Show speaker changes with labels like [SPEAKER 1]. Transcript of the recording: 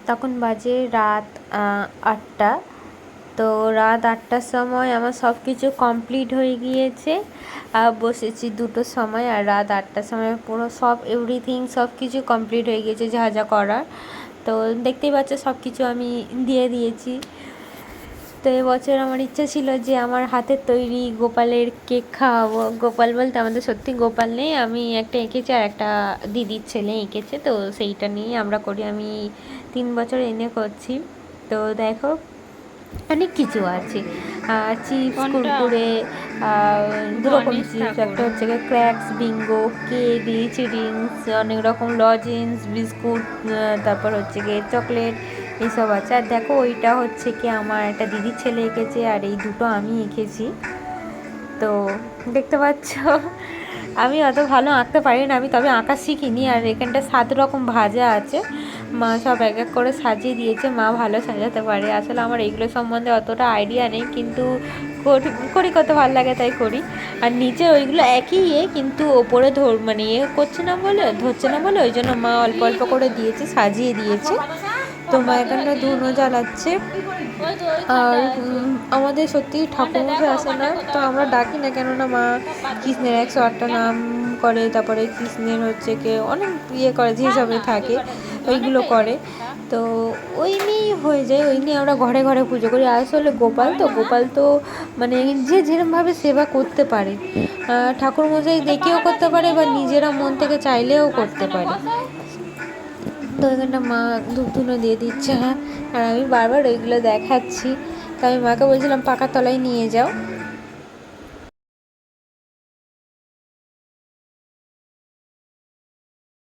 [SPEAKER 1] তখন বাজে রাত 8টা। তো রাত 8টার সময় আমার সব কিছু কমপ্লিট হয়ে গিয়েছে। বসেছি 2টোর সময়, আর রাত 8টার সময় পুরো সব এভরিথিং সব কিছু কমপ্লিট হয়ে গিয়েছে যা যা করার। তো দেখতেই পাচ্ছ সব কিছু আমি দিয়ে দিয়েছি। তো এবছর আমার ইচ্ছা ছিল যে আমার হাতের তৈরি গোপালের কেক খাওয়াবো। গোপাল বলতে আমাদের সত্যি গোপাল নেই, আমি একটা এঁকেছি আর একটা দিদির ছেলে এঁকেছে, তো সেইটা নিয়ে আমরা করি। আমি 3 বছর এনে করছি। তো দেখো অনেক কিছু আছে, চিপস, কুরকুরে, দুরকম চিপস, একটা হচ্ছে ক্র্যাক্স, বিঙ্গো, কেক, লিচি রিংস, অনেক রকম লজেন্স, বিস্কুট, তারপর হচ্ছে গিয়ে চকলেট, এইসব আছে। আর দেখো ওইটা হচ্ছে কি আমার একটা দিদির ছেলে এঁকেছে, আর এই দুটো আমি এঁকেছি। তো দেখতে পাচ্ছ আমি অত ভালো আঁকতে পারি না, আমি তবে আঁকা শিখিনি। আর এখানটা 7 রকম ভাজা আছে, মা সব এক এক করে সাজিয়ে দিয়েছে। মা ভালো সাজাতে পারে, আসলে আমার এইগুলো সম্বন্ধে অতটা আইডিয়া নেই, কিন্তু করি কত ভালো লাগে তাই করি। আর নিচে ওইগুলো একই কিন্তু ওপরে মানে করছে না বলে, ধরছে না বলে, ওই জন্য মা অল্প অল্প করে দিয়েছে, সাজিয়ে দিয়েছে। তো মা এখানটা ধুনো জ্বালাচ্ছে। আর আমাদের সত্যি ঠাকুরমশাই আসে না, তো আমরা ডাকি না, কেননা মা কৃষ্ণের 108টা নাম করে, তারপরে কৃষ্ণের হচ্ছে কে অনেক করে যেসবে থাকে ওইগুলো করে। তো ওই নিয়েই হয়ে যায়, ওই নিয়ে আমরা ঘরে ঘরে পুজো করি। আসলে গোপাল তো মানে যে যেরকমভাবে সেবা করতে পারে, ঠাকুরমশাই দেখেও করতে পারে বা নিজেরা মন থেকে চাইলেও করতে পারে। তো এখানটা মা ধূপ ধুনো দিয়ে দিচ্ছে। হ্যাঁ, আর আমি বারবার ওইগুলো দেখাচ্ছি। তো আমি মাকে বলছিলাম পাকার তলায় নিয়ে যাও।